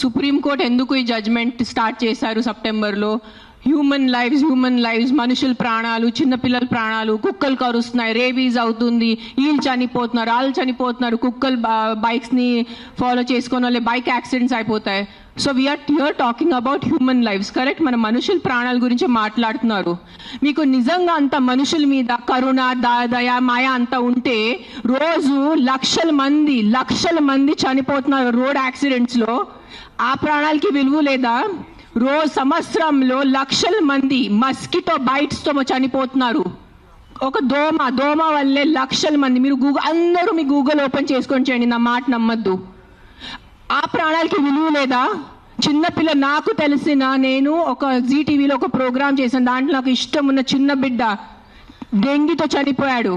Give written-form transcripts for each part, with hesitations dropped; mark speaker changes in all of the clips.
Speaker 1: Supreme court ఎందుకు ఈ judgement start చేశారు సెప్టెంబర్లో? హ్యూమన్ లైవ్స్, మనుషుల ప్రాణాలు, చిన్నపిల్లల ప్రాణాలు, కుక్కలు కరుస్తున్నాయి, రేబీస్ అవుతుంది, వీళ్ళు చనిపోతున్నారు, వాళ్ళు చనిపోతున్నారు, కుక్కలు బైక్స్ని ఫాలో చేసుకున్న వాళ్ళే బైక్ యాక్సిడెంట్స్ అయిపోతాయి. So we're here talking about human lives. Correct, మన మనుషుల ప్రాణాల గురించి మాట్లాడుతున్నారు. మీకు నిజంగా అంత మనుషుల మీద కరుణ, దయ, మాయ అంతా ఉంటే రోజు లక్షల మంది చనిపోతున్నారు రోడ్ యాక్సిడెంట్స్లో. ఆ ప్రాణాలకి విలువ లేదా? సంవత్సరంలో లక్షల మంది మస్కిటో బైట్స్తో చనిపోతున్నారు. ఒక దోమ వల్లే లక్షల మంది. మీరు అందరూ మీ గూగుల్ ఓపెన్ చేసుకొని చేయండి, నా మాట నమ్మద్దు. ఆ ప్రాణాలకి విలువ లేదా? చిన్నపిల్ల, నాకు తెలిసిన, నేను ఒక జీటీవీలో ఒక ప్రోగ్రామ్ చేశాను, దాంట్లో నాకు ఇష్టం ఉన్న చిన్న బిడ్డ డెంగీతో చనిపోయాడు.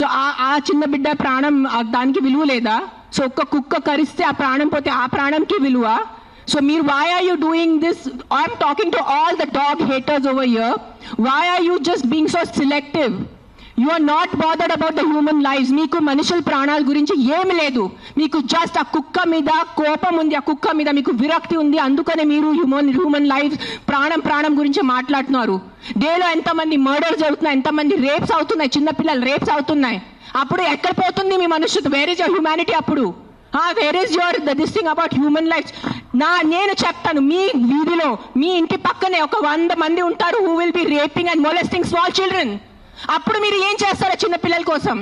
Speaker 1: సో ఆ చిన్న బిడ్డ ప్రాణం, దానికి విలువ లేదా? సో ఒక్క కుక్క కరిస్తే ఆ ప్రాణం పోతే ఆ ప్రాణంకి విలువ? So why are you doing this? I'm talking to all the dog haters over here. Why are you just being so selective? You are not bothered about the human lives. మీకు మనుషుల ప్రాణాల గురించి ఏమి లేదు. మీకు జస్ట్ ఆ కుక్క మీద కోపం ఉంది, ఆ కుక్క మీద మీకు విరక్తి ఉంది. అందుకనే మీరు హ్యూమన్ లైఫ్, ప్రాణం గురించి మాట్లాడుతున్నారు. డేలో ఎంతమంది మర్డర్స్ జరుగుతున్నాయి, ఎంతమంది రేప్స్ అవుతున్నాయి, చిన్నపిల్లలు రేప్స్ అవుతున్నాయి. అప్పుడు ఎక్కడ పోతుంది మీ మనుషులు? Where is your humanity? అప్పుడు where is your this thing about human life? నేను చెప్తాను, మీ వీధిలో, మీ ఇంటి పక్కనే ఒక 100 మంది ఉంటారు who will be raping and molesting small children. అప్పుడు మీరు ఏం చేస్తారో చిన్న పిల్లల కోసం?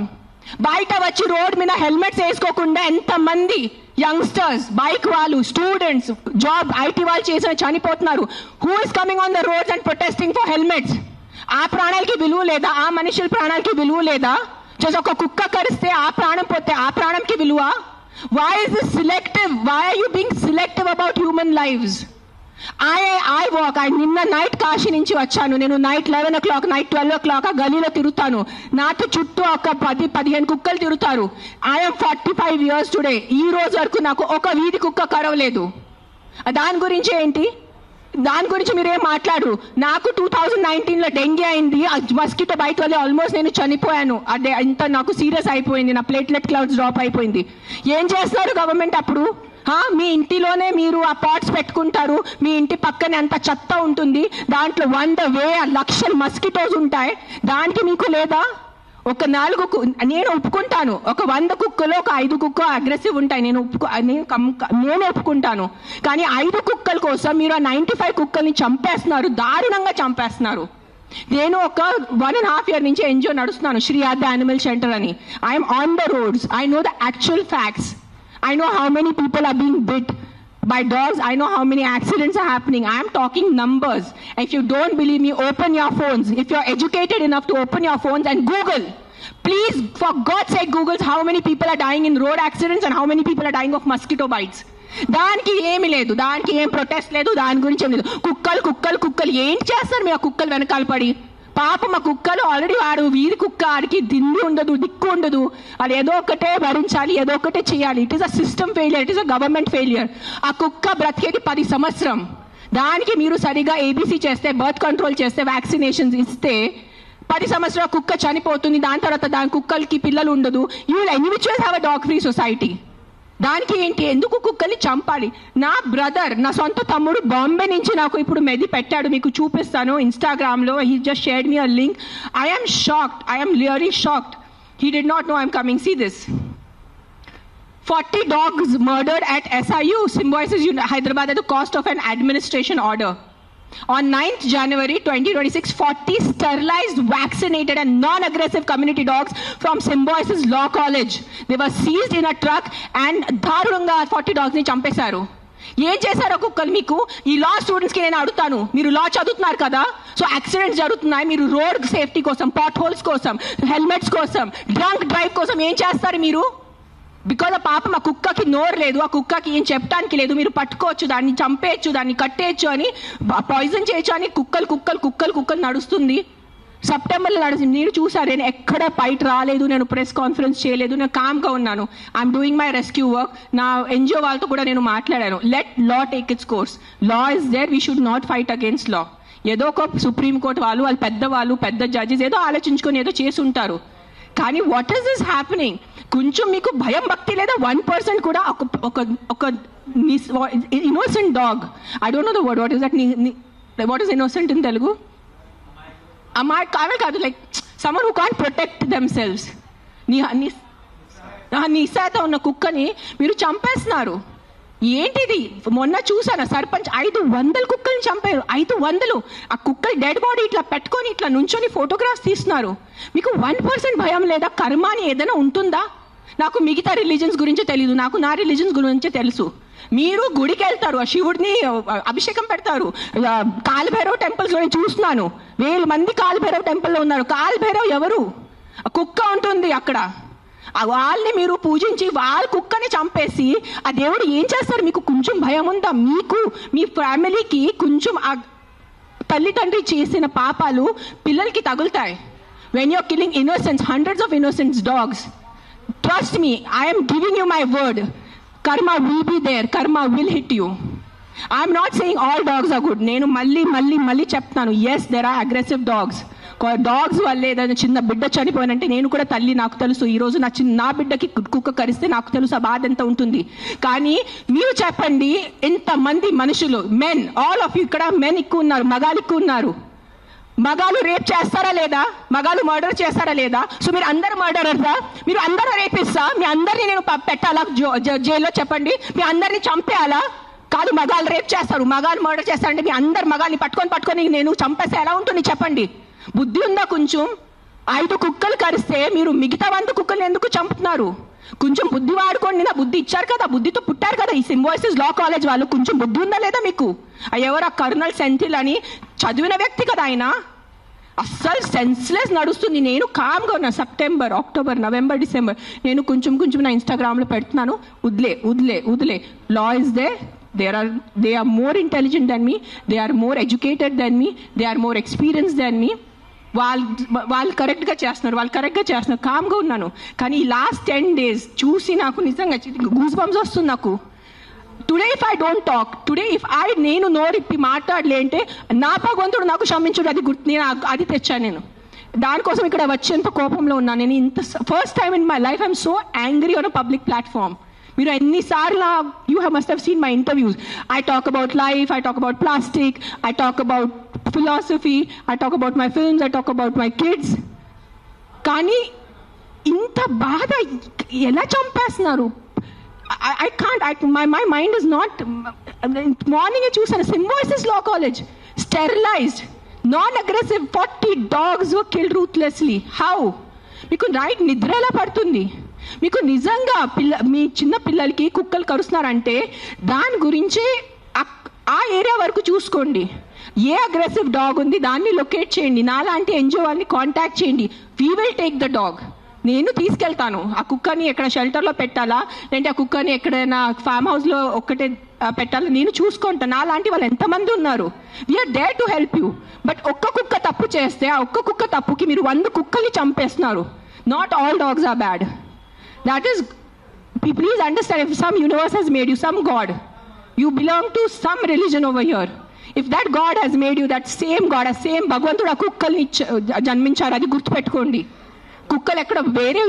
Speaker 1: బయట వచ్చి రోడ్ మీద హెల్మెట్స్ వేసుకోకుండా ఎంతమంది యంగ్స్టర్స్, బైక్ వాళ్ళు, స్టూడెంట్స్, జాబ్ ఐటీ వాళ్ళు చేసిన చనిపోతున్నారు. Who is coming on the roads and protesting for helmets? ఆ ప్రాణాలకి విలువ లేదా? ఆ మనుషుల ప్రాణాలకి విలువ లేదా? జస్ట్ ఒక కుక్క కరిస్తే ఆ ప్రాణం పోతే ఆ ప్రాణంకి విలువ? Why is this selective? Why are you being selective about human lives? I walk. నిన్న నైట్ కాశీ నుంచి వచ్చాను. నేను నైట్ 11 o'clock, నైట్ 12 o'clock ఆ గలీలో తిరుగుతాను. నాతో చుట్టూ ఒక 10-15 కుక్కలు తిరుగుతారు. I'm 45 years today. ఈ రోజు వరకు నాకు ఒక వీధి కుక్క కరవలేదు. దాని గురించి ఏంటి? దాని గురించి మీరేం మాట్లాడరు. నాకు 2019లో డెంగీ అయింది, మస్కిటో బైట్ వల్ల ఆల్మోస్ట్ నేను చనిపోయాను. అదే ఇంత నాకు సీరియస్ అయిపోయింది, నా ప్లేట్లెట్ కౌంట్స్ డ్రాప్ అయిపోయింది. ఏం చేస్తున్నారు గవర్నమెంట్ అప్పుడు? మీ ఇంటిలోనే మీరు ఆ పాట్స్ పెట్టుకుంటారు, మీ ఇంటి పక్కనే అంత చెత్త ఉంటుంది, దాంట్లో 100,000 లక్షల మస్కిటోస్ ఉంటాయి. దానికి మీకు లేదా? ఒక 4 నేను ఒప్పుకుంటాను, ఒక 100 కుక్కలో ఒక 5 కుక్క అగ్రెసివ్ ఉంటాయి, నేను ఒప్పుకుంటాను. కానీ 5 కుక్కల కోసం మీరు ఆ 95 కుక్కల్ని చంపేస్తున్నారు, దారుణంగా చంపేస్తున్నారు. నేను ఒక 1.5 year నుంచి ఎన్జిఓ నడుస్తున్నాను, శ్రీ ఆద్య యానిమల్ షెల్టర్ అని. I'm on the roads. I know the actual facts. I know how many people are being bit by dogs. I know how many accidents are happening. I am talking numbers. If you don't believe me, open your phones. If you're educated enough to open your phones and Google. Please, for God's sake, Google how many people are dying in road accidents and how many people are dying of mosquito bites. దానికి ఏమి లేదు, దానికి ఏం protest లేదు, దాని గురించి ఏం లేదు. కుక్కలు ఏం చేస్తారు మీ ఆ కుక్కలు వెనకాల పడి? పాప మా కుక్కలు ఆల్రెడీ వాడు వీధి కుక్క, ఆడికి దిండి ఉండదు, దిక్కు ఉండదు, అది ఏదో ఒకటే భరించాలి, ఏదో ఒకటే చేయాలి. It is a system failure, it is a government failure. ఆ కుక్క బ్రతికేది 10 సంవత్సరం. దానికి మీరు సరిగా ఏబీసీ చేస్తే, బర్త్ కంట్రోల్ చేస్తే, వ్యాక్సినేషన్స్ ఇస్తే 10 సంవత్సరాల కుక్క చనిపోతుంది. దాని తర్వాత దాని కుక్కలకి పిల్లలు ఉండదు. You will anyways have a dog free society. దానికి ఏంటి? ఎందుకు కుక్కల్ని చంపాలి? నా బ్రదర్, నా సొంత తమ్ముడు బాంబే నుంచి నాకు ఇప్పుడు మెది పెట్టాడు, మీకు చూపిస్తాను ఇన్స్టాగ్రామ్లో. He just shared me a link. I am shocked. I am really shocked. He did not know I'm coming. See this. 40 dogs murdered at SIU, Symbiosis Hyderabad at the cost of an administration order. On 9th January 2026, 40 sterilized, vaccinated and non-aggressive community dogs from Symbiosis Law College. They were seized in a truck and దారుణంగా 40 dogs ని చంపేశారు. ఏం చేశారో కుక్కలు మీకు? ఈ లా స్టూడెంట్స్కి నేను అడుగుతాను, మీరు లా చదువుతున్నారు కదా, సో యాక్సిడెంట్స్ జరుగుతున్నాయి, మీరు రోడ్ సేఫ్టీ కోసం, పాట్ హోల్స్ కోసం, హెల్మెట్స్ కోసం, డ్రంక్ డ్రైవ్ కోసం ఏం చేస్తారు మీరు? బికాజ్ ఆ పాపం, ఆ కుక్కకి నోరు లేదు, ఆ కుక్కకి ఏం చెప్పడానికి లేదు. మీరు పట్టుకోవచ్చు, దాన్ని చంపేయచ్చు, దాన్ని కట్టేయచ్చు, అని పాయిజన్ చేయొచ్చు అని కుక్కలు నడుస్తుంది. సెప్టెంబర్లో నడిచింది, మీరు చూసారు. నేను ఎక్కడ ఫైట్ రాలేదు, నేను ప్రెస్ కాన్ఫరెన్స్ చేయలేదు, నేను కామ్గా ఉన్నాను. I'm doing my rescue work. నా ఎన్జిఓ వాళ్ళతో కూడా నేను మాట్లాడాను. Let law take its course. Law is there, we should not fight against law. ఏదో ఒక సుప్రీంకోర్టు వాళ్ళు పెద్ద జడ్జెస్ ఏదో ఆలోచించుకొని ఏదో చేసి ఉంటారు. కానీ వాట్ ఈస్ దిస్ హ్యాపెనింగ్? కొంచెం మీకు భయం భక్తి లేదా? 1% కూడా ఒక innocent dog. I don't know the word. What is that? What is innocent in Telugu? Like someone who can't protect themselves. నిశాత ఉన్న కుక్కని మీరు చంపేస్తున్నారు. ఏంటిది? మొన్న చూసాను సర్పంచ్ 500 కుక్కల్ని చంపారు. 500. ఆ కుక్కలు డెడ్ బాడీ ఇట్లా పెట్టుకొని ఇట్లా నుంచొని ఫోటోగ్రాఫ్స్ తీస్తున్నారు. మీకు 1% భయం లేదా? కర్మ అని ఏదైనా ఉంటుందా? నాకు మిగతా రిలీజన్స్ గురించి తెలీదు, నాకు నా రిలీజన్స్ గురించి తెలుసు. మీరు గుడికి వెళ్తారు, ఆ శివుడిని అభిషేకం పెడతారు. కాలభైరవ్ టెంపుల్స్ లో చూస్తున్నాను, 1000 మంది కాలభైరవ్ టెంపుల్లో ఉన్నారు. కాలభైరవ్ ఎవరు? కుక్క ఉంటుంది అక్కడ. వాళ్ళని మీరు పూజించి వాళ్ళ కుక్కని చంపేసి ఆ దేవుడు ఏం చేస్తారు? మీకు కొంచెం భయం ఉందా? మీకు మీ ఫ్యామిలీకి కొంచెం ఆ తల్లిదండ్రి చేసిన పాపాలు పిల్లలకి తగులుతాయి. When you're killing innocents, hundreds of innocents dogs, trust me, I am giving you my word, karma will be there, karma will hit you. I am not saying all dogs are good. నేను మళ్ళీ చెప్తాను, yes there are aggressive dogs. Dogs వల్ల ఏదైనా చిన్న బిడ్డ చనిపోయినంటే, నేను కూడా తల్లి, నాకు తెలుసు. ఈరోజు నా బిడ్డకి కుక్క కరిస్తే నాకు తెలుసు ఆ బాధ ఎంత ఉంటుంది. కానీ మీరు చెప్పండి, ఇంతమంది మనుషులు, మెన్, ఆల్ ఆఫ్ యూ, ఇక్కడ మెన్ ఎక్కువ ఉన్నారు, మగాలు ఎక్కువ ఉన్నారు. మగాలు రేప్ చేస్తారా లేదా? మగాలు మర్డర్ చేస్తారా లేదా? సో మీరు అందరు మర్డరర్సా? మీరు అందరూ రేపిస్తా? మీ అందరినీ నేను పెట్టాలా జైల్లో? చెప్పండి, మీ అందరినీ చంపేయాలా? కాదు, మగాలు రేప్ చేస్తారు, మగాలు మర్డర్ చేస్తారంటే మీ అందరు మగాల్ని పట్టుకొని నేను చంపేస్తే ఎలా ఉంటుంది? చెప్పండి. బుద్ధి ఉందా కొంచెం? 5 కుక్కలు కరిస్తే మీరు మిగతా 100 కుక్కల్ని ఎందుకు చంపుతున్నారు? కొంచెం బుద్ధి వాడుకోండి. నా బుద్ధి ఇచ్చారు కదా, బుద్ధితో పుట్టారు కదా ఈ సింబాయిసిస్ లా కాలేజ్ వాళ్ళు. కొంచెం బుద్ధి ఉందా లేదా మీకు? ఎవరు ఆ కర్నల్ సెంథిల్ అని చదివిన వ్యక్తి కదా ఆయన. అస్సలు సెన్స్లెస్ నడుస్తుంది. నేను కామ్గా ఉన్నా. సెప్టెంబర్, అక్టోబర్, నవంబర్, డిసెంబర్ నేను కొంచెం నా ఇన్స్టాగ్రామ్లో పెడుతున్నాను. వదిలే. Law is they. They are more intelligent than me. They are more educated than me. They are more experienced than me. వాళ్ళు కరెక్ట్గా చేస్తున్నారు. కామ్గా ఉన్నాను. కానీ ఈ లాస్ట్ 10 days చూసి నాకు నిజంగా గూస్ బంప్స్ వస్తుంది నాకు. Today if I don't talk, నేను నోరిప్పి మాట్లాడలే అంటే నా భగవంతుడు నాకు క్షమించుడు. అది నేను అది తెచ్చాను. నేను దానికోసం ఇక్కడ వచ్చేంత కోపంలో ఉన్నాను. నేను ఇంత first time in my life I'm so angry on a public platform. మీరు ఎన్నిసార్లు must have seen my interviews. I talk about life, I talk about plastic, I talk about philosophy, I talk about my films, I talk about my kids. కానీ ఇంత బాధ ఎలా చంపేస్తున్నారు? I can't, my mind is not. Morning చూసాను, Symbiosis law college, sterilised, non-aggressive 40 dogs were killed ruthlessly. How? మీకు night నిద్ర ఎలా పడుతుంది? మీకు నిజంగా మీ చిన్న పిల్లలకి కుక్కలు కరుస్తున్నారంటే దాని గురించి ఆ ఏరియా వరకు చూసుకోండి. ఏ అగ్రెసివ్ డాగ్ ఉంది దాన్ని లొకేట్ చేయండి. నాలాంటి ఎన్జిఓ వాళ్ళని కాంటాక్ట్ చేయండి. We will take the dog. నేను తీసుకెళ్తాను. ఆ కుక్కని ఎక్కడ షెల్టర్లో పెట్టాలా, లేదంటే ఆ కుక్కని ఎక్కడైనా ఫామ్ హౌస్లో ఒక్కటే పెట్టాలా, నేను చూసుకుంటాను. నాలాంటి వాళ్ళు ఎంతమంది ఉన్నారు. We're there to help you. But ఒక్క కుక్క తప్పు చేస్తే ఆ ఒక్క కుక్క తప్పుకి మీరు 100 కుక్కల్ని చంపేస్తున్నారు. Not all dogs are bad. That is, please understand, if some universe has made you, some God, you belong to some religion over here. If that God has made you, that same God, a same భగవంతుడు ఆ కుక్కల్ని జన్మించారు. అది గుర్తుపెట్టుకోండి. కుక్కలు ఎక్కడ వేరే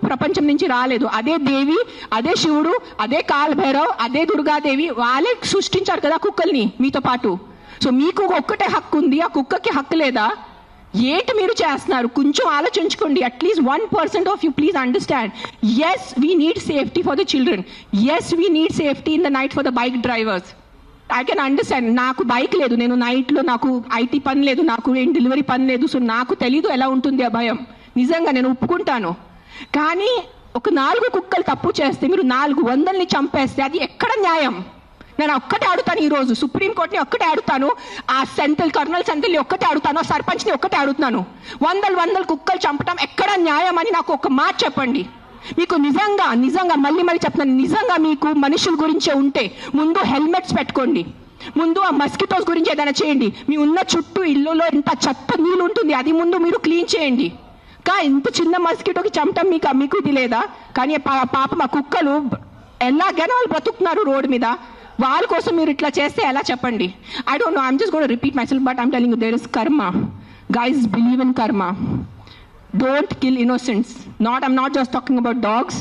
Speaker 1: ప్రపంచం నుంచి రాలేదు. అదే దేవి, అదే శివుడు, అదే కాలభైరవ్, అదే దుర్గాదేవి, వాళ్ళే సృష్టించారు కదా కుక్కల్ని మీతో పాటు. సో మీకు ఒక్కటే హక్కు ఉంది, ఆ కుక్కకి హక్కు లేదా? ఏంటి మీరు చేస్తున్నారు? కొంచెం ఆలోచించుకోండి. At least 1% of you please understand. Yes we need safety for the children. Yes we need safety in the night for the bike drivers. I can understand. నాకు బైక్ లేదు, నేను నైట్లో నాకు ఐటీ పని లేదు, నాకు ఏం డెలివరీ పని లేదు. సో నాకు తెలీదు ఎలా ఉంటుంది ఆ భయం. నిజంగా నేను ఒప్పుకుంటాను. కానీ ఒక 4 కుక్కలు తప్పు చేస్తే మీరు 400ని చంపేస్తే అది ఎక్కడ న్యాయం? నేను ఒక్కటే అడుగుతాను. ఈరోజు సుప్రీంకోర్టుని ఒక్కటే అడుగుతాను, ఆ కర్నల్ సెంథిల్ని ఒక్కటే అడుగుతాను, ఆ సర్పంచ్ని ఒక్కటే అడుగుతాను. 100 కుక్కలు చంపటం ఎక్కడ న్యాయం అని నాకు ఒక మాట చెప్పండి. మీకు నిజంగా మళ్ళీ చెప్తున్నాను, నిజంగా మీకు మనుషుల గురించే ఉంటే ముందు హెల్మెట్స్ పెట్టుకోండి. ముందు ఆ మస్కిటోస్ గురించి ఏదైనా చేయండి. మీ ఉన్న చుట్టూ ఇల్లులో ఇంత చెత్త నీళ్ళు ఉంటుంది, అది ముందు మీరు క్లీన్ చేయండి. ఇంత చిన్న మస్కిటోకి చంపటం మీకు ఇది లేదా? కానీ పాపం ఆ కుక్కలు ఎలాగైనా వాళ్ళు బ్రతుకుతున్నారు రోడ్డు మీద. వాళ్ళ కోసం మీరు ఇట్లా చేస్తే ఎలా చెప్పండి? I don't know, I'm just gonna repeat myself, but I'm telling you there is karma. Guys, believe in karma. Don't kill innocents. I'm not just talking about dogs.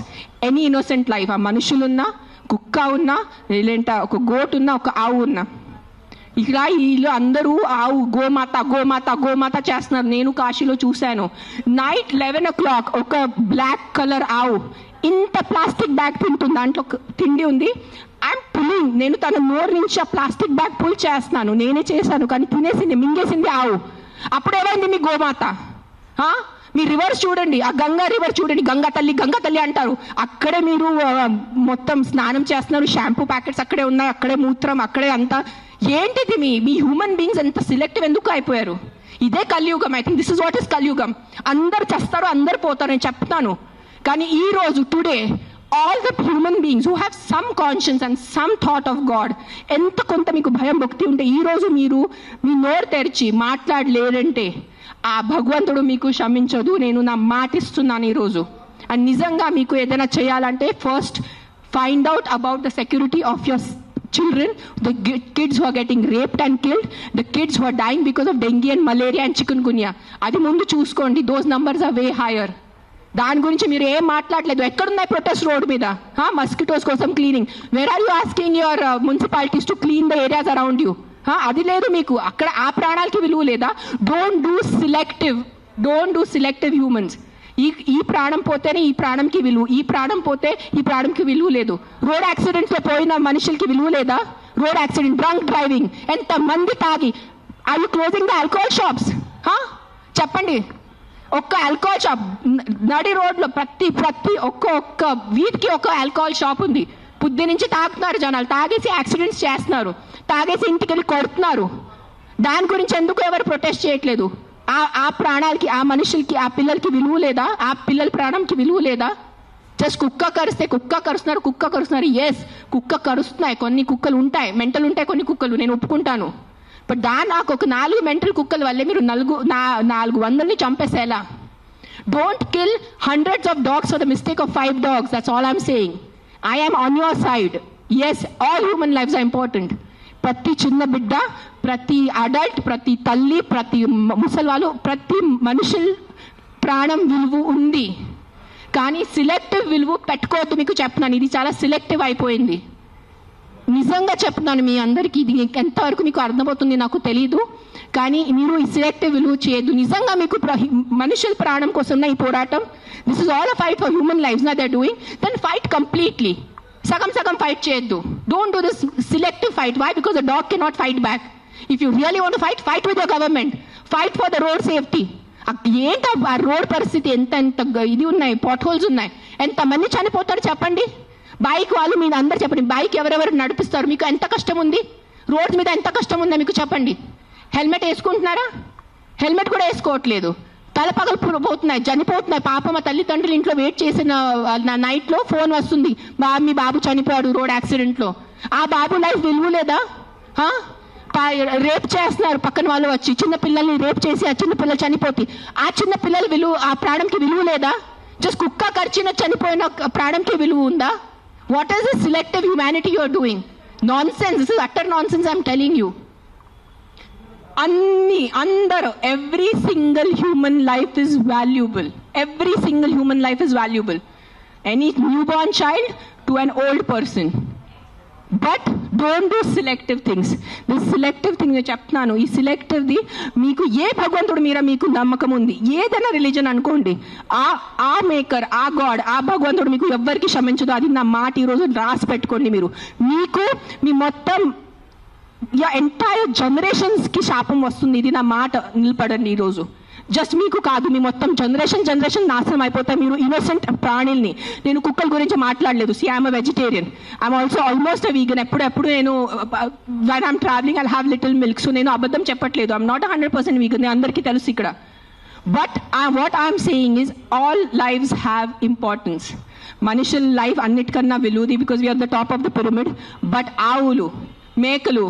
Speaker 1: Any innocent life, ఆ మనుషులున్నా కుక్క ఉన్నా, లేదంటే ఒక goat ఉన్నా, ఒక ఆవు ఉన్నా, ఇక్కడ వీళ్ళు అందరూ ఆవు గోమాత గోమాత గోమాత చేస్తున్నారు. నేను కాశీలో చూశాను. నైట్ 11 o'clock ఒక బ్లాక్ కలర్ ఆవు ఇంత ప్లాస్టిక్ బ్యాగ్ తింటుంది, దాంట్లో తిండి ఉంది. ఐఎమ్ పుల్లింగ్, నేను తన నోరు నుంచి ఆ ప్లాస్టిక్ బ్యాగ్ పుల్ చేస్తున్నాను, నేనే చేశాను, కానీ తినేసింది, మింగేసింది ఆవు. అప్పుడేమైంది మీ గోమాత? మీ రివర్స్ చూడండి, ఆ గంగా రివర్ చూడండి, గంగా తల్లి అంటారు. అక్కడే మీరు మొత్తం స్నానం చేస్తున్నారు, షాంపూ ప్యాకెట్స్ అక్కడే ఉన్నాయి, అక్కడే మూత్రం, అక్కడే అంతా. ఏంటిది మీ హ్యూమన్ బీయింగ్స్ ఎంత సిలెక్టివ్ ఎందుకు అయిపోయారు? ఇదే కలియుగం. I think this is what is కలియుగం. అందరు చేస్తారు, అందరు పోతారు, నేను చెప్తాను. కానీ ఈ రోజు today all the human beings who have some conscience and some thought of God, ఎంత కొంత మీకు భయం భక్తి ఉంటే ఈ రోజు మీరు మీ నోరు తెరిచి మాట్లాడలేరంటే ఆ భగవంతుడు మీకు క్షమించదు. నేను నా మాటిస్తున్నాను ఈరోజు. అండ్ నిజంగా మీకు ఏదైనా చేయాలంటే first find out about the security of your children, the kids who are getting raped and killed, the kids who are dying because of dengue and malaria and chikungunya. అది ముందు చూసుకోండి. those numbers are way higher. దాని గురించి మీరు ఏం మాట్లాడలేదు. ఎక్కడున్నాయి protest road మీద? మస్కిటోస్ కోసం cleaning. Where are you asking your municipalities to clean the areas around you? అది లేదు మీకు. అక్కడ ఆ ప్రాణాలకి విలువ లేదా? Don't do selective humans. ఈ ప్రాణం పోతేనే ఈ ప్రాణంకి విలువ, ఈ ప్రాణం పోతే ఈ ప్రాణంకి విలువ లేదు. రోడ్ యాక్సిడెంట్స్లో పోయిన మనుషులకి విలువ లేదా? రోడ్ యాక్సిడెంట్, డ్రంక్ డ్రైవింగ్, ఎంత మంది తాగి. Are you closing the alcohol shops? చెప్పండి. ఒక్క ఆల్కహాల్ షాప్ నడి రోడ్లో ప్రతి ఒక్క వీధికి ఒక ఆల్కహాల్ షాప్ ఉంది. పొద్దు నుంచి తాగుతున్నారు జనాలు, తాగేసి యాక్సిడెంట్స్ చేస్తున్నారు, తాగేసి ఇంటికి వెళ్ళి కొడుతున్నారు. దాని గురించి ఎందుకు ఎవరు ప్రొటెస్ట్ చేయట్లేదు? ఆ ప్రాణాలకి, ఆ మనుషులకి, ఆ పిల్లలకి విలువ లేదా? ఆ పిల్లల ప్రాణంకి విలువ లేదా? జస్ట్ కుక్క కరుస్తున్నారు. ఎస్, కుక్క కరుస్తున్నాయి, కొన్ని కుక్కలు ఉంటాయి, మెంటల్ ఉంటాయి కొన్ని కుక్కలు, నేను ఒప్పుకుంటాను. బట్ నాకు ఒక 4 మెంటల్ కుక్కల వల్లే మీరు 400ని చంపేసేలా? Don't kill hundreds of dogs for the mistake of 5 dogs. That's all I'm saying. I am on your side. Yes, all human lives are important. ప్రతి చిన్న బిడ్డ, ప్రతి అడల్ట్, ప్రతి తల్లి, ప్రతి ముసలివాళ్ళు, ప్రతి మనుషుల ప్రాణం విలువ ఉంది. కానీ సిలెక్టివ్ విలువ పెట్టుకోవద్దు. మీకు చెప్తున్నాను, ఇది చాలా సిలెక్టివ్ అయిపోయింది. నిజంగా చెప్తున్నాను మీ అందరికీ. ఇది ఎంతవరకు మీకు అర్థమవుతుంది నాకు తెలీదు, కానీ మీరు ఈ సిలెక్టివ్ విలువ చేయొద్దు. నిజంగా మీకు మనుషుల ప్రాణం కోసం ఈ పోరాటం, this is all a fight for human lives నా they are doing, then fight completely. సగం ఫైట్ చేయొద్దు. Don't do this selective fight. Why? Because the dog cannot fight back. If you really want fight with your government, fight for the road safety. ఏంటి ఆ road పరిస్థితి? ఎంత ఇది ఉన్నాయి, pot holes ఉన్నాయి, ఎంతమంది చనిపోతారు చెప్పండి. బైక్ వాళ్ళు మీరు అందరు చెప్పండి, బైక్ ఎవరెవరు నడిపిస్తారు? మీకు ఎంత కష్టం ఉంది? రోడ్స్ మీద ఎంత కష్టం ఉందో మీకు చెప్పండి. హెల్మెట్ వేసుకుంటున్నారా? హెల్మెట్ కూడా వేసుకోవట్లేదు. తల పగలిపోతున్నాయి, చనిపోతున్నాయి. పాప మా తల్లిదండ్రులు ఇంట్లో వెయిట్ చేసిన నైట్లో ఫోన్ వస్తుంది, మీ బాబు చనిపోయాడు రోడ్ యాక్సిడెంట్లో. ఆ బాబు లైఫ్ విలువ లేదా? రేప్ చేస్తున్నారు పక్కన వాళ్ళు వచ్చి, చిన్న పిల్లల్ని రేప్ చేసి ఆ చిన్న పిల్లలు చనిపోతే ఆ చిన్న పిల్లల విలువ, ఆ ప్రాణంకి విలువ లేదా? జస్ట్ కుక్క కరిచిన చనిపోయిన ప్రాణంకి విలువ ఉందా? What is this selective humanity you are doing? Nonsense. This is utter nonsense. I'm telling you. అందరూ, every single human life is valuable. Every single human life is valuable. Any new born child to an old person. But don't do selective things. This selective thing నేను చెప్తున్నాను. ఈ సెలెక్టివ్ది మీకు ఏ భగవంతుడి మీద మీకు నమ్మకం ఉంది, ఏదైనా రిలీజన్ అనుకోండి, ఆ మేకర్, ఆ గాడ్, ఆ భగవంతుడు మీకు ఎవ్వరికి క్షమించదు. అది నా మాట. ఈరోజు రాసి పెట్టుకోండి. మీకు మీ మొత్తం ఎంటైర్ జనరేషన్స్కి శాపం వస్తుంది. ఇది నా మాట. నిలబడండి ఈరోజు. జస్ట్ మీకు కాదు, మీ మొత్తం జనరేషన్ నాశనం అయిపోతాయి. మీరు ఇన్నోసెంట్ ప్రాణుల్ని. నేను కుక్కల గురించి మాట్లాడలేదు. See I'm a vegetarian. I'm also almost a vegan. ఎప్పుడు నేను when I'm travelling I have little milk. So నేను అబద్ధం చెప్పట్లేదు. I'm not 100% vegan. అందరికీ తెలుసు ఇక్కడ. But what I'm saying is all lives have importance. మనుషుల లైఫ్ అన్నిటికన్నా విలువది, because we're the top of the pyramid. But ఆవులు, మేకలు,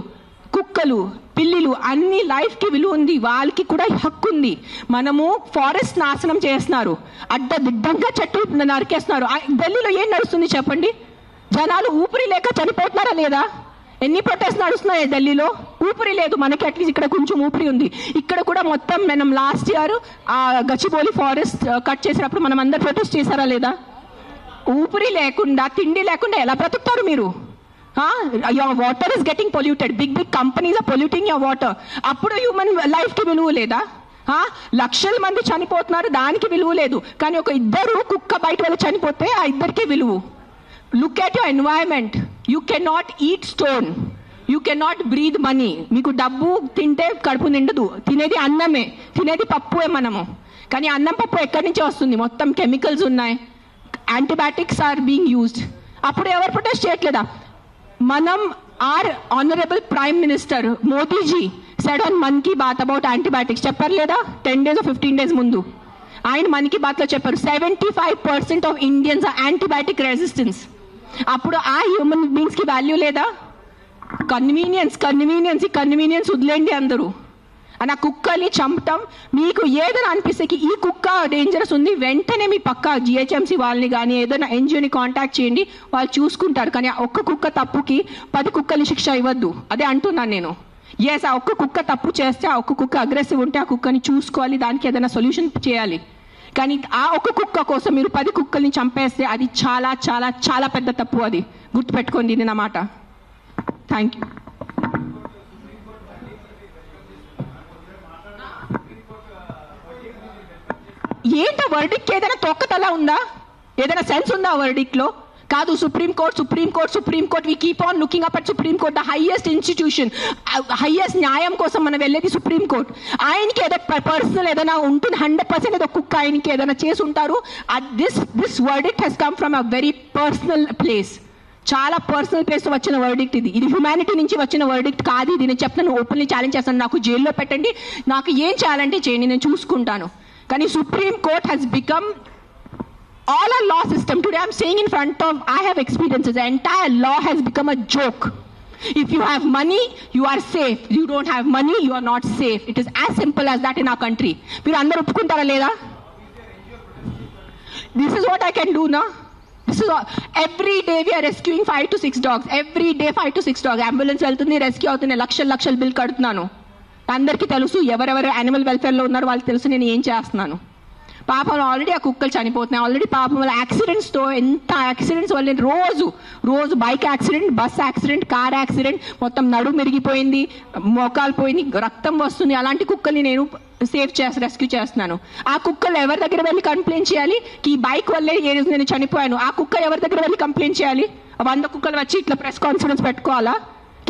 Speaker 1: కుక్కలు, పిల్లిలు అన్ని లైఫ్కి విలువ ఉంది. వాళ్ళకి కూడా హక్కు ఉంది. మనము ఫారెస్ట్ నాశనం చేస్తున్నారు, అడ్డదిడ్డంగా చెట్టు నరికేస్తున్నారు. ఢిల్లీలో ఏం నడుస్తుంది చెప్పండి? జనాలు ఊపిరి లేక చనిపోతున్నారా లేదా? ఎన్ని ప్రొటెస్ట్ నడుస్తున్నాయి ఢిల్లీలో? ఊపిరి లేదు. మనకి అట్లీస్ట్ ఇక్కడ కొంచెం ఊపిరి ఉంది. ఇక్కడ కూడా మొత్తం మనం లాస్ట్ ఇయర్ ఆ గచ్చిబౌలి ఫారెస్ట్ కట్ చేసినప్పుడు మనం అందరు ప్రొటెస్ట్ చేశారా లేదా? ఊపిరి లేకుండా తిండి లేకుండా ఎలా బ్రతుకుతారు మీరు? Your water is getting polluted, big companies are polluting your water. అప్పుడు హ్యూమన్ లైఫ్కి విలువ లేదా? లక్షల మంది చనిపోతున్నారు, దానికి విలువ లేదు. కానీ ఒక ఇద్దరు కుక్క బయట వెళ్ళి చనిపోతే ఆ ఇద్దరికి విలువ. Look at your environment. You can not eat stone, you can not breathe money. మీకు డబ్బు తింటే కడుపు నిండదు, తినేది అన్నమే, తినేది పప్పుే మనము. కానీ అన్నం పప్పు ఎక్కడి నుంచి వస్తుంది? మొత్తం కెమికల్స్ ఉన్నాయి, యాంటీబయాటిక్స్ ఆర్ బీయింగ్ యూజ్డ్. అప్పుడు ఎవరు ప్రొటెస్ట్ చేయట్లేదా? మనం are honourable prime minister Modiji said on Mann Ki Baat about antibiotics. చెప్పారు లేదా? 10 days or 15 days ముందు ఆయన మన్ కీ బాత్లో చెప్పారు 75% of Indians are antibiotic resistance. అప్పుడు ఆ హ్యూమన్ బీయింగ్స్కి వాల్యూ లేదా? కన్వీనియన్స్ వదిలేండి అందరూ. ఆ కుక్కల్ని చంపటం మీకు ఏదైనా అనిపిస్తే ఈ కుక్క డేంజరస్ ఉంది, వెంటనే మీ పక్క జిహెచ్ఎంసీ వాళ్ళని కానీ ఏదైనా ఎన్జిఓని కాంటాక్ట్ చేయండి, వాళ్ళు చూసుకుంటారు. కానీ ఒక్క కుక్క తప్పుకి 10 కుక్కల్ని శిక్ష ఇవ్వద్దు. అదే అంటున్నాను నేను. ఎస్, ఆ ఒక్క కుక్క తప్పు చేస్తే, ఆ ఒక్క కుక్క అగ్రెసివ్ ఉంటే ఆ కుక్కని చూసుకోవాలి, దానికి ఏదైనా సొల్యూషన్ చేయాలి. కానీ ఆ ఒక్క కుక్క కోసం మీరు 10 కుక్కల్ని చంపేస్తే అది చాలా చాలా చాలా పెద్ద తప్పు. అది గుర్తుపెట్టుకోండి నా మాట. Thank you. ఏంటో వర్డిక్ట్ ఏదైనా తొక్కతలా ఉందా? ఏదైనా సెన్స్ ఉందా వర్డిక్ట్లో? కాదు. Supreme Court we keep on looking up at Supreme Court, the highest institution. Highest న్యాయం కోసం మనం వెళ్ళేది సుప్రీంకోర్ట్. ఆయనకి ఏదో పర్సనల్ ఏదైనా ఉంటుంది, 100% ఏదో కుక్క ఆయనకి ఏదైనా చేసి ఉంటారు. This verdict has come from a very personal place. చాలా పర్సనల్ ప్లేస్ వచ్చిన వర్డిక్ట్ ఇది. ఇది హ్యుమానిటీ నుంచి వచ్చిన వర్డిక్ట్ కాదు. ఇది నేను చెప్తాను, ఓపెన్లీ ఛాలెంజ్ చేస్తాను. నాకు జైల్లో పెట్టండి, నాకు ఏం చేయాలంటే చేయండి, నేను చూసుకుంటాను. కానీ supreme court has become all our law system. Today I'm saying in front of, I have experiences, the entire law has become a joke. If you have money, you are safe. You don't have money, you are not safe. It is as simple as that in our country. మీరు అందరూ ఒప్పుకుంటారా లేదా? This is what I can do now. This is all. Every day we are rescuing 5 to 6 dogs. Every day 5 to 6 dogs. Ambulance వెళ్తుంది, rescue అవుతుంది, లక్షల bill కడుతున్నాను. అందరికీ తెలుసు, ఎవరెవరు యానిమల్ వెల్ఫేర్లో ఉన్నారో వాళ్ళకి తెలుసు నేను ఏం చేస్తున్నాను. పాపం ఆల్రెడీ ఆ కుక్కలు చనిపోతున్నాయి. ఆల్రెడీ పాపం వల్ల యాక్సిడెంట్స్తో, ఎంత యాక్సిడెంట్స్ వల్ల రోజు bike accident, bus accident, car accident, మొత్తం నడుము మెరిగిపోయింది, మోకాలు పోయింది, రక్తం వస్తుంది. అలాంటి కుక్కల్ని నేను రెస్క్యూ చేస్తున్నాను. ఆ కుక్కలు ఎవరి దగ్గర వెళ్ళి కంప్లైంట్ చేయాలి? ఈ బైక్ వల్లే నేను చనిపోయాను. ఆ కుక్క ఎవరి దగ్గర వెళ్ళి కంప్లైంట్ చేయాలి? 100 కుక్కలు వచ్చి ఇట్లా ప్రెస్ కాన్ఫరెన్స్ పెట్టుకోవాలా?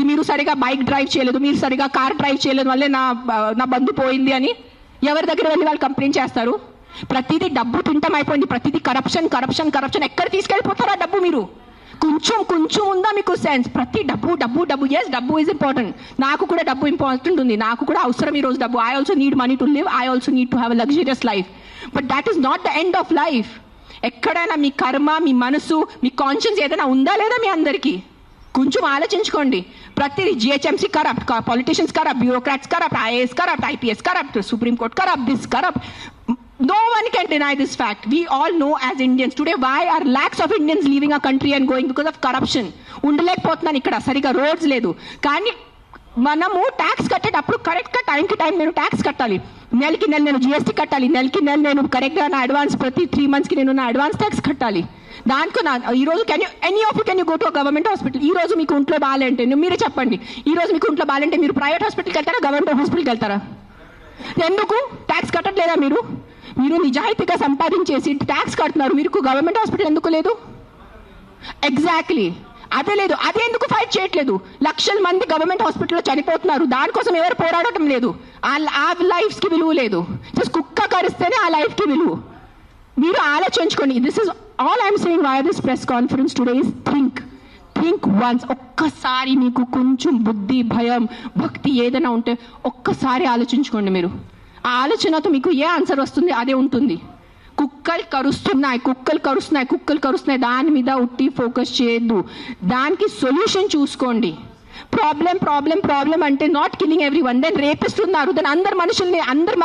Speaker 1: మీరు సరిగా బైక్ డ్రైవ్ చేయలేదు, మీరు సరిగా కార్ డ్రైవ్ చేయలేదు వల్లే నా బంధు పోయింది అని ఎవరి దగ్గర వెళ్ళి వాళ్ళు కంప్లైంట్ చేస్తారు? ప్రతిదీ డబ్బు తింటం అయిపోయింది, ప్రతిదీ కరప్షన్. ఎక్కడ తీసుకెళ్ళిపోతారా డబ్బు? మీరు కొంచెం ఉందా మీకు సెన్స్? ప్రతి డబ్బు. ఎస్, డబ్బు ఈజ్ ఇంపార్టెంట్. నాకు కూడా డబ్బు ఇంపార్టెంట్ ఉంది, నాకు కూడా అవసరం ఈరోజు డబ్బు. I also need money to live, I also need to have a luxurious life. But that is not the end of life. ఎక్కడైనా మీ కర్మ, మీ మనసు, మీ కాన్షియన్స్ ఏదైనా ఉందా లేదా మీ అందరికీ? కొంచెం ఆలోచించుకోండి. ప్రతిదీ GHMC corrupt, politicians corrupt, bureaucrats corrupt, IAS corrupt, IPS corrupt, supreme court corrupt, this corrupt. No one can deny this fact. We all know as Indians today why are lakhs of Indians leaving our country and going because of corruption. ఉండలేకపోతున్నాను ఇక్కడ, సరిగా roads లేదు. కానీ మనము tax కట్టేటప్పుడు కరెక్ట్గా టైంకి time నేను tax కట్టాలి. నెలకి నెల నేను జిఎస్టీ కట్టాలి. నెలకి నెల నేను కరెక్ట్గా నా అడ్వాన్స్, ప్రతి 3 monthsకి నేను నా అడ్వాన్స్ ట్యాక్స్ కట్టాలి. దానికి ఈరోజు can you go to government hospital? ఈ రోజు మీకు ఒంట్లో బాగాలంటే మీరే చెప్పండి. ఈ రోజు మీకు ఒంట్లో బాగాలంటే మీరు ప్రైవేట్ హాస్పిటల్కి వెళ్తారా, గవర్నమెంట్ హాస్పిటల్కి వెళ్తారా? ఎందుకు ట్యాక్స్ కట్టట్లేదా మీరు? మీరు నిజాయితీగా సంపాదించేసి ట్యాక్స్ కడుతున్నారు, మీకు గవర్నమెంట్ హాస్పిటల్ ఎందుకు లేదు? ఎగ్జాక్ట్లీ అదే లేదు. అదే ఎందుకు ఫైట్ చేయట్లేదు? లక్షల మంది గవర్నమెంట్ హాస్పిటల్లో చనిపోతున్నారు, దానికోసం ఎవరు పోరాడటం లేదు. ఆ లైఫ్స్కి విలువ లేదు. జస్ట్ కుక్క కరిస్తేనే ఆ లైఫ్కి విలువ. మీరు ఆలోచించుకోండి. This is all I'm saying why this press conference today is think once. ఒక్కసారి మీకు కొంచెం బుద్ధి, భయం, భక్తి ఏదైనా ఉంటే ఒక్కసారి ఆలోచించుకోండి. మీరు ఆ ఆలోచనతో మీకు ఏ ఆన్సర్ వస్తుంది అదే ఉంటుంది. కుక్కలు కరుస్తున్నాయి, దాని మీద ఉట్టి ఫోకస్ చేయొద్దు. దానికి సొల్యూషన్ చూసుకోండి. ప్రాబ్లం అంటే not killing every one. Then rapist ఉన్నారు, దెన్ అందరు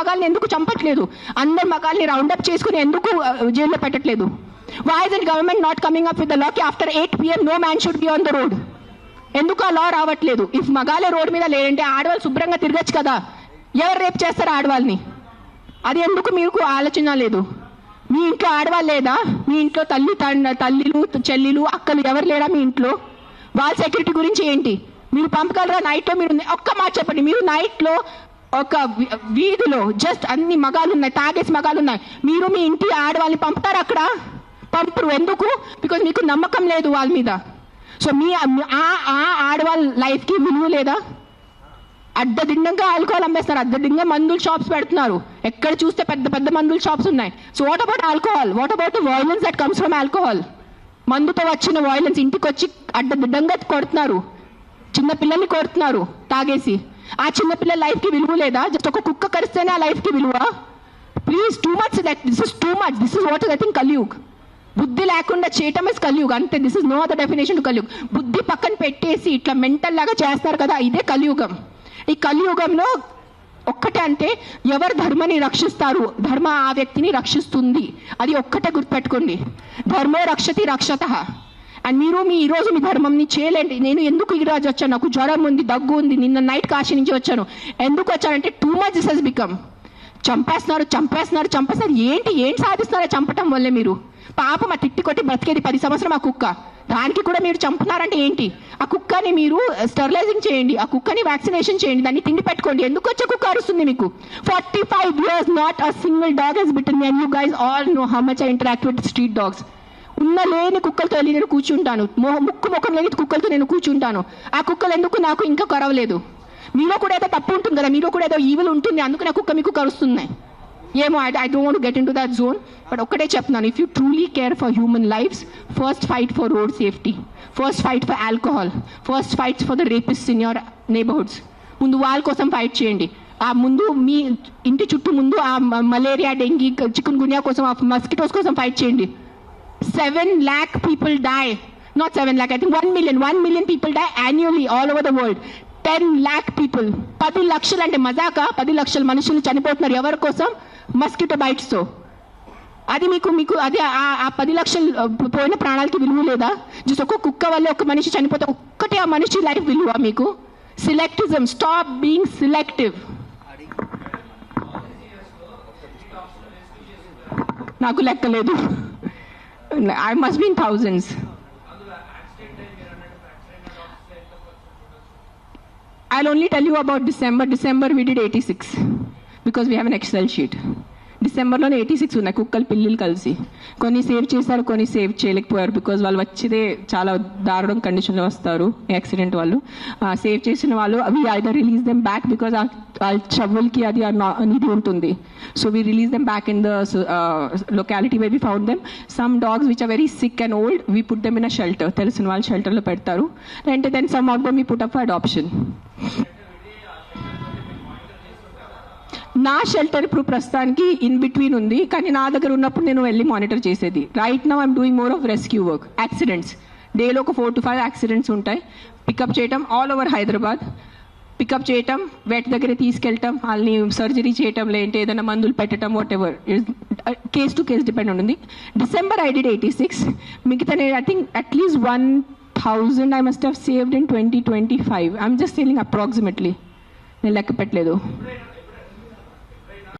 Speaker 1: మగాల్ని ఎందుకు చంపట్లేదు? అందరు మగాల్ని రౌండప్ చేసుకుని ఎందుకు జైల్లో పెట్టట్లేదు? Why isn't government not coming up with the law? After 8 PM no man should be on the road. ఎందుకు ఆ లా రావట్లేదు? ఇఫ్ మగాలే రోడ్ మీద లేదంటే ఆడవాళ్ళు శుభ్రంగా తిరగచ్చు కదా. ఎవరు రేపు చేస్తారు ఆడవాళ్ళని? అది ఎందుకు మీకు ఆలోచన లేదు?
Speaker 2: మీ ఇంట్లో ఆడవాళ్ళు లేదా? మీ ఇంట్లో తల్లిలు చెల్లిలు అక్కలు ఎవరు లేరా మీ ఇంట్లో? వాళ్ళ సెక్యూరిటీ గురించి ఏంటి? మీరు పంపగలరా నైట్లో? మీరు ఒక్క మాట చెప్పండి, మీరు నైట్లో ఒక వీధిలో జస్ట్ అన్ని మగాలు ఉన్నాయి, తాగేసి మగాలు ఉన్నాయి, మీరు మీ ఇంటి ఆడవాళ్ళని పంపుతారు అక్కడ? పంపరు. ఎందుకు? బికాజ్ మీకు నమ్మకం లేదు వాళ్ళ మీద. సో మీ ఆడవాళ్ళ లైఫ్కి విలువ లేదా? అడ్డదిడ్డంగా ఆల్కహాల్ అమ్మేస్తున్నారు, అడ్డదిడ్డంగా మందుల షాప్స్ పెడుతున్నారు, ఎక్కడ చూస్తే పెద్ద పెద్ద మందుల షాప్స్ ఉన్నాయి. So what about alcohol? What about the violence that comes from alcohol? మందుతో వచ్చిన వయలెన్స్, ఇంటికి వచ్చి అడ్డదిడ్డంగా కొడుతున్నారు, చిన్న పిల్లల్ని కొడుతున్నారు తాగేసి. ఆ చిన్న పిల్లల లైఫ్కి విలువ లేదా? జస్ట్ ఒక కుక్క కరిస్తేనే ఆ లైఫ్కి విలువ? Please, too much. This is too much. This is what is I think Kaliyug. బుద్ధి లేకుండా చేయటం ఇస్ కలియుగ్ అంతే. This is no other definition to Kaliyug. బుద్ధి పక్కన పెట్టేసి ఇట్లా మెంటల్ లాగా చేస్తారు కదా, ఇదే కలియుగం. ఈ కలియుగంలో ఒక్కటే అంటే ఎవరు ధర్మాన్ని రక్షిస్తారు, ధర్మ ఆ వ్యక్తిని రక్షిస్తుంది. అది ఒక్కటే గుర్తుపెట్టుకోండి. ధర్మో రక్షతి రక్షతః. అండ్ మీరు ఈరోజు మీ ధర్మంని చేయలేండి. నేను ఎందుకు ఈరోజు వచ్చాను? నాకు జ్వరం ఉంది, దగ్గు ఉంది, నిన్న నైట్ కాశీ నుంచి వచ్చాను. ఎందుకు వచ్చానంటే too much this has become. చంపేస్తున్నారు. ఏంటి సాధిస్తున్నారో చంపటం వల్లే? మీరు పాపం ఆ తిట్టి కొట్టి బ్రతికేది 10 సంవత్సరం ఆ కుక్క, దానికి కూడా మీరు చంపుతున్నారంటే ఏంటి? ఆ కుక్కని మీరు స్టెరిలైజింగ్ చేయండి, ఆ కుక్కని వ్యాక్సినేషన్ చేయండి, దాన్ని తిండి పెట్టుకోండి. ఎందుకు వచ్చే కుక్క అరుస్తుంది మీకు? 45 years not a single dog has bitten me. And you guys all know how much I interact with street dogs. ఉన్న లేని కుక్కలతో వెళ్ళి నేను కూర్చుంటాను, ముఖం లేని కుక్కలతో నేను కూర్చుంటాను. ఆ కుక్కలు ఎందుకు నాకు ఇంకా కరవలేదు? మీలో కూడా ఏదో తప్పు ఉంటుంది కదా, మీలో కూడా ఏదో ఈవిల్ ఉంటుంది, అందుకు నా కుక్క మీకు కరుస్తున్నాయి ఏమో. I don't want to get into that zone. But ఒక్కటే చెప్తున్నాను, if you truly care for human lives, first fight for road safety, first fight for alcohol, first fight for the rapist in your neighbourhoods. ముందు వాళ్ళ కోసం fight చేయండి. ఆ ముందు మీ ఇంటి చుట్టూ ముందు ఆ మలేరియా, డెంగీ, చికున్ గున్యా కోసం, ఆ మస్కిటోస్ కోసం ఫైట్ చేయండి. 7 lakh people die, not 7 lakh, I think 1 million people die annually all over the world. 10 lakh people, 10 లక్షలు అంటే మజాకా? 10 లక్షల మనుషులు చనిపోతున్నారు ఎవరి కోసం? మస్కిటో బైట్స్ తో. అది మీకు అది ఆ 10 లక్షలు పోయిన ప్రాణాలకి విలువ లేదా? జస్ట్ ఒక కుక్క వల్ల ఒక మనిషి చనిపోతే ఒక్కటే ఆ మనిషి లైఫ్ విలువ మీకు? సిలెక్టిజం, స్టాప్ బీయింగ్ సిలెక్టివ్. నాకు లెక్కలేదు, I must be in thousands. I'll only tell you about December. December we did 86 because we have an Excel sheet. డిసెంబర్లోనే 86 ఉన్నాయి కుక్కలు పిల్లులు కలిసి. కొన్ని సేవ్ చేశారు, కొన్ని సేవ్ చేయలేకపోయారు బికాజ్ వాళ్ళు వచ్చేదే చాలా దారుణం కండిషన్లో వస్తారు యాక్సిడెంట్ వాళ్ళు. సేవ్ చేసిన వాళ్ళు we either release them back because ఆ చవ్వులకి అది ఇది ఉంటుంది. So we release them back in the locality where we found them. Some dogs which are very sick and old we put them in a shelter, తెలిసిన వాళ్ళు షెల్టర్లో పెడతారు. అంటే then some of them we put up for adoption. నా shelter ఇప్పుడు ప్రస్తుతానికి in between ఉంది, కానీ నా దగ్గర ఉన్నప్పుడు నేను వెళ్ళి మానిటర్ చేసేది. Right now I'm doing more of rescue work. Accidents డేలో ఒక 4 to 5 యాక్సిడెంట్స్ ఉంటాయి. పికప్ చేయటం ఆల్ ఓవర్ హైదరాబాద్, పికప్ చేయటం, వెట్ దగ్గర తీసుకెళ్ళటం, వాళ్ళని సర్జరీ చేయటం, లేదంటే ఏదైనా మందులు పెట్టడం, whatever case to case depend ఉంటుంది. December I did 86. మిగతా నేను I think at least 1000 I must have saved in 2025. I'm just telling approximately, నేను లెక్క పెట్టలేదు.